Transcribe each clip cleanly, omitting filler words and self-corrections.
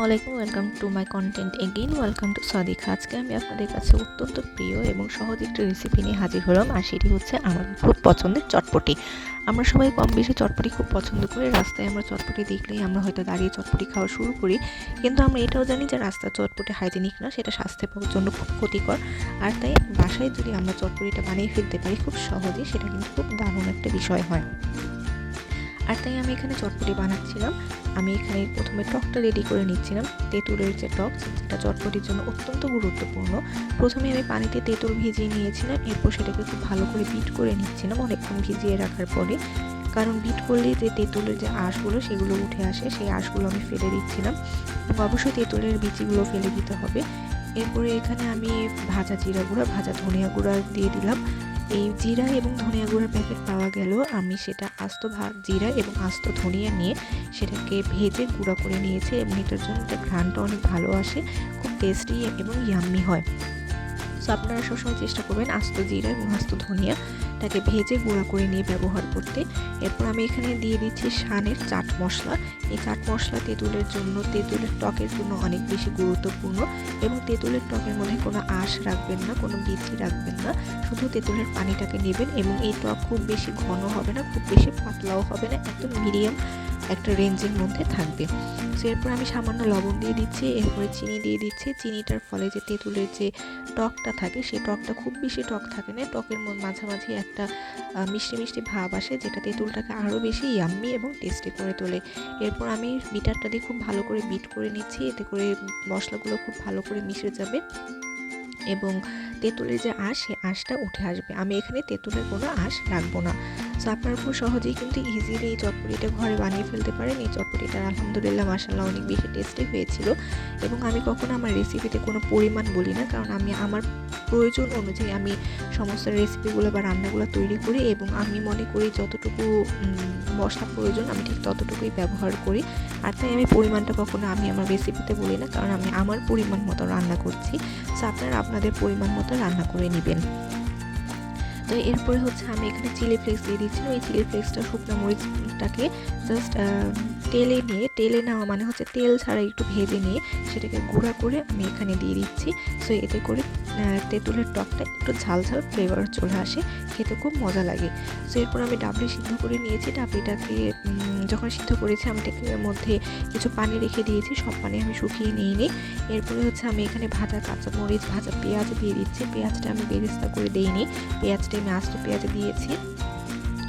আসসালামু আলাইকুম, welcome to my content again. Welcome to Sadika. আজকে আমি আপনাদের কাছে অত্যন্ত প্রিয় এবং সহজ একটি রেসিপি নিয়ে হাজির হলাম, আর সেটি হচ্ছে আমাদের খুব পছন্দের চটপটি। আমরা সবাই কম বেশি চটপটি খুব পছন্দ করি। রাস্তায় আমরা চটপটি দেখলেই আমরা হয়তো দাঁড়িয়ে চটপটি খাওয়া শুরু করি, কিন্তু আমরা এটাও জানি যে রাস্তার চটপটি হাইজেনিক না, সেটা স্বাস্থ্যের জন্য খুব ক্ষতিকর। আর তাই বাসায় যদি আমরা চটপটিটা বানিয়ে ফেলতে পারি খুব সহজেই, সেটা কিন্তু খুব দারুণ একটা বিষয় হয়। আর তাই আমি এখানে চটপটি বানাচ্ছিলাম। আমি এখানে প্রথমে টকটা রেডি করে নিচ্ছিলাম। তেঁতুলের যে টক, সেটা চটপটির জন্য অত্যন্ত গুরুত্বপূর্ণ। প্রথমে আমি পানিতে তেঁতুল ভিজিয়ে নিয়েছিলাম, এরপর সেটাকে খুব ভালো করে বিট করে নিচ্ছিলাম অনেকক্ষণ ভিজিয়ে রাখার পরে। কারণ বিট করলে যে তেঁতুলের যে আঁশগুলো সেগুলো উঠে আসে, সেই আঁশগুলো আমি ফেলে দিচ্ছিলাম, এবং অবশ্যই তেঁতুলের বিচিগুলো ফেলে দিতে হবে। এরপরে এখানে আমি ভাজা জিরা গুঁড়া, ভাজা ধনিয়া গুঁড়া দিয়ে দিলাম। এই জিরা এবং ধনিয়া গুঁড়ার প্যাকেট পাওয়া গেল, আমি সেটা আস্ত জিরা এবং আস্ত ধনিয়া নিয়ে সেটাকে ভেজে গুঁড়া করে নিয়েছি, এবং এটার জন্য একটা ঘ্রাণটা অনেক ভালো আসে, খুব টেস্টি এবং ইয়াম্মি হয়। সো আপনারা সবসময় চেষ্টা করবেন আস্ত জিরা এবং আস্ত ধনিয়াটাকে ভেজে গুঁড়া করে নিয়ে ব্যবহার করতে। এরপর আমি এখানে দিয়ে দিচ্ছি শানের চাট মশলা। এই চাট মশলা তেঁতুলের জন্য, তেঁতুলের টকের জন্য অনেক বেশি গুরুত্বপূর্ণ, এবং তেঁতুলের টকের মধ্যে কোনো আঁশ রাখবেন না, কোনো বিচি রাখবেন না, শুধু তেঁতুলের পানিটাকে নেবেন। এবং এই টক খুব বেশি ঘন হবে না, খুব বেশি পাতলাও হবে না, একদম মিডিয়াম একটা রেঞ্জের মধ্যে থাকবে। তো এরপর আমি সামান্য লবণ দিয়ে দিচ্ছি, এরপরে চিনি দিয়ে দিচ্ছি। চিনিটার ফলে যে তেঁতুলের যে টকটা থাকে, সেই টকটা খুব বেশি টক থাকে না, টকের মাঝামাঝি একটা মিষ্টি মিষ্টি ভাব আসে, যেটা তেঁতুলটাকে আরও বেশি ইয়াম্মি এবং টেস্টি করে তোলে। এরপর আমি বিটারটা দিয়ে খুব ভালো করে বিট করে নিচ্ছি, এতে করে মশলাগুলো খুব ভালো করে মিশে যাবে এবং তেঁতুলের যে আঁশ, সেই আঁশটা উঠে আসবে। আমি এখানে তেঁতুলের কোনো আঁশ রাখবো না। সো আপনারা খুব সহজেই কিন্তু ইজিলি এই চটপটিটা ঘরে বানিয়ে ফেলতে পারেন। এই চটপটিটা আলহামদুলিল্লাহ মাশাআল্লাহ অনেক বেশি টেস্টি হয়েছিল, এবং আমি কখনো আমার রেসিপিতে কোনো পরিমাণ বলি না, কারণ আমি আমার প্রয়োজন অনুযায়ী আমি সমস্ত রেসিপিগুলো বা রান্নাগুলো তৈরি করি, এবং আমি মনে করি যতটুকু মশলা প্রয়োজন আমি ঠিক ততটুকুই ব্যবহার করি। আর তাই আমি পরিমাণটা কখনো আমি আমার রেসিপিতে বলি না, কারণ আমি আমার পরিমাণ মতো রান্না করছি। সো আপনারা আপনাদের পরিমাণ মতো রান্না করে নেবেন। তো এরপরে হচ্ছে আমি এখানে চিলি ফ্লেক্স দিয়ে দিচ্ছিলাম। এই চিলি ফ্লেক্সটা শুকনো মরিচটাকে জাস্ট টেলে নেওয়া মানে হচ্ছে তেল ছাড়া একটু ভেজে নিয়ে সেটাকে গুঁড়া করে আমি এখানে দিয়ে দিচ্ছি। সো এতে করে তেঁতুলের টকটা একটু ঝাল ঝাল ফ্লেভার চলে আসে, খেতে খুব মজা লাগে। সো এরপর আমি ডাবলি সিদ্ধ করে নিয়েছি। ডাবলিটাকে যখন সিদ্ধ করেছি আমি এর মধ্যে কিছু পানি রেখে দিয়েছি, সব পানি আমি শুকিয়ে নিইনি। এরপরে হচ্ছে আমি এখানে ভাজা কাঁচামরিচ, ভাজা পেঁয়াজ দিয়ে দিচ্ছি। পেঁয়াজটা আমি বেরেস্তা করে দিইনি, পেঁয়াজটা আমি আস্ত পেঁয়াজে দিয়েছি।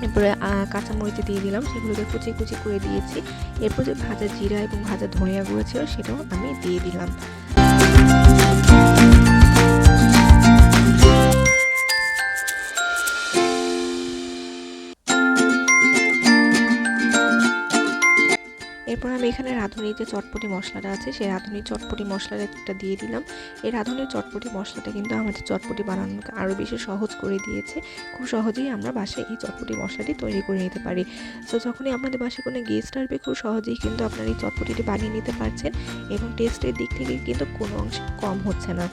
এরপরে কাঁচামরিচে দিয়ে দিলাম, সেগুলোকে কুচি কুচি করে দিয়েছি। এরপর যে ভাজা জিরা এবং ভাজা ধনিয়া গুঁড়ো ছিল সেটাও আমি দিয়ে দিলাম। এরপর আমি এখানে রাঁধুনির যে চটপটি মশলাটা আছে, সেই রাঁধুনির চটপটি মশলাটা দিয়ে দিলাম। এই রাঁধুনির চটপটি মশলাটা কিন্তু আমাদের চটপটি বানানোকে আরও বেশি সহজ করে দিয়েছে। খুব সহজেই আমরা বাসায় এই চটপটি মশলাটি তৈরি করে নিতে পারি। সো যখনই আপনাদের বাসায় কোনো গেস্ট আসবে, খুব সহজেই কিন্তু আপনারা এই চটপটিটি বানিয়ে নিতে পারছেন, এবং টেস্টের দিক থেকে কিন্তু কোনো অংশে কম হচ্ছে না।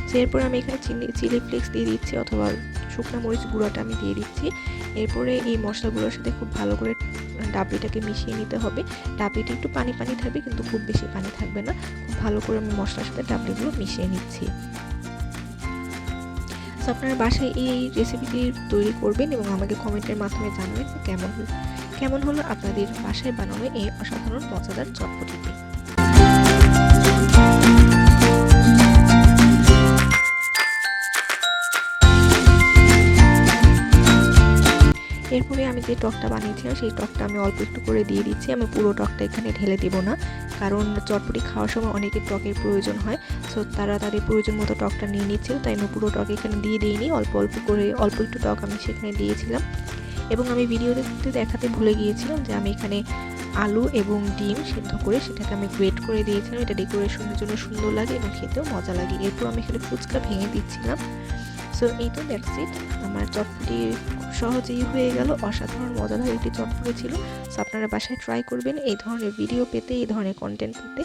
সো এরপর আমি এখানে চিলি ফ্লেক্স দিয়ে দিচ্ছি, অথবা শুকনো মরিচ গুঁড়োটা আমি দিয়ে দিচ্ছি। এরপরে এই মশলাগুলোর সাথে খুব ভালো করে ডাবলিটাকে মিশিয়ে নিতে হবে। ডাবলিটা একটু পানি পানি থাকবে, কিন্তু খুব বেশি পানি থাকবে না। খুব ভালো করে আমি মশলার সাথে ডাবলিগুলো মিশিয়ে নিচ্ছি। সো আপনারা বাসায় এই রেসিপিটি তৈরি করবেন এবং আমাকে কমেন্টের মাধ্যমে জানাবেন কেমন হলো আপনাদের বাসায় বানানো এই অসাধারণ মজাদার চটপটিটি। এরপরে আমি যে টকটা বানিয়েছিলাম সেই টকটা আমি অল্প একটু করে দিয়ে দিচ্ছি। আমি পুরো টকটা এখানে ঢেলে দেব না, কারণ চটপটি খাওয়ার সময় অনেকের টকের প্রয়োজন হয়। সো তারা তাদের প্রয়োজন মতো টকটা নিয়ে নিচ্ছিল, তাই আমি পুরো টক এখানে দিয়ে দিইনি, অল্প অল্প করে অল্প একটু টক আমি সেখানে দিয়েছিলাম। এবং আমি ভিডিওতে দেখাতে ভুলে গিয়েছিলাম যে আমি এখানে আলু এবং ডিম সিদ্ধ করে সেটাকে আমি গ্রেট করে দিয়েছিলাম। এটা ডেকোরেশনের জন্য সুন্দর লাগে এবং খেতেও মজা লাগে। এরপর আমি এখানে ফুচকা ভেঙে দিচ্ছিলাম। সো এই তো দ্যাটস ইট, আমার চটপটি খুব সহজেই হয়ে গেল। অসাধারণ মজাদার একটি চটপটি ছিল। সো আপনারা বাসায় ট্রাই করবেন। এই ধরনের ভিডিও পেতে, এই ধরনের কন্টেন্ট পেতে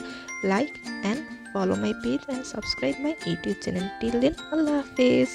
like and follow my page and subscribe my YouTube channel. Till then, আল্লাহ হাফেজ।